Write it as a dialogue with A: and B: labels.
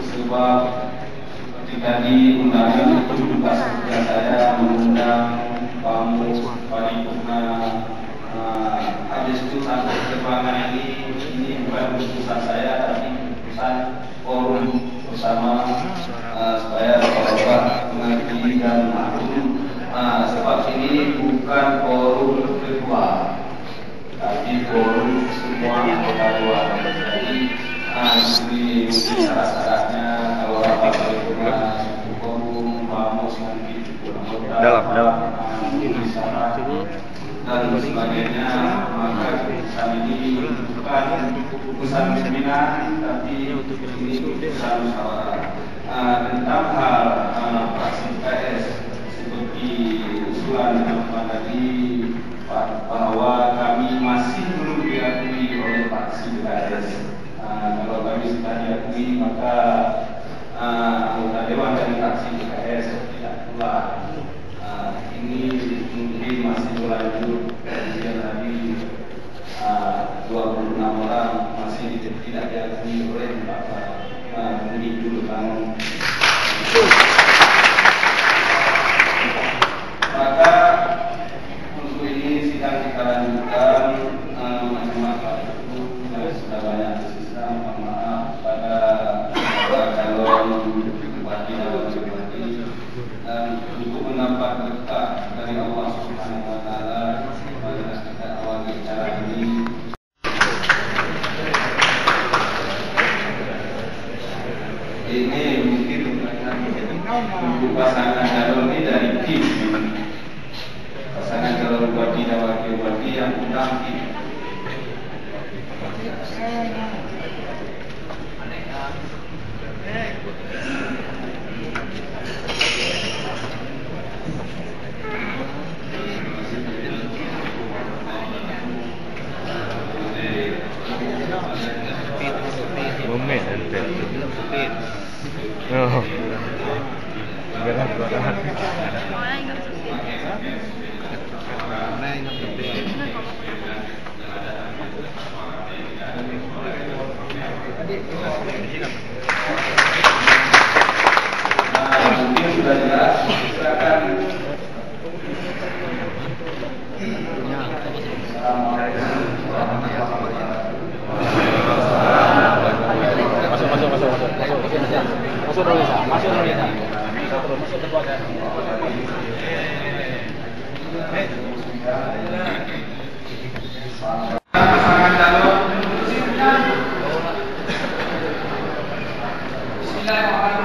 A: sebab ketika di undangan itu juga sebenarnya saya mengundang tamu paripurna Majelis Sampai Perjuangan ini bukan keputusan saya tapi keputusan forum bersama supaya Bapak mengerti dan maklum sebab ini bukan forum kedua tapi forum semua anggota keluarga. Jadi di syarat-syaratnya kalau rapat paripurna forum bamus mungkin anggota di sana dan sebagainya, maka keputusan ini bukan keputusan pimpinan tapi ini keputusan musyawarah tentang hal fraksi PS seperti usulan teman tadi bahwa kami masih belum diakui oleh fraksi PS. Kalau kami sudah diakui maka anggota dewan dari fraksi PS tidak pula. Ini mungkin masih berlanjut kajian tadi 26 orang masih tidak diakui oleh Bapak Mendidik Bangun. Maka untuk ini sidang kita lanjutkan macam-macam itu sudah banyak tersisa. Mohon maaf pada calon bupati dan wakil bupati dan untuk mendapat berkah dari Allah Subhanahu Wa Taala pada kita awal bicara ini. Ini mungkin untuk pasangan calon ini dari tim pasangan calon bupati dan wakil bupati yang undang tim. Mungkin sudah jelas, silakan. Pasangan calon. Bismillahirrahmanirrahim.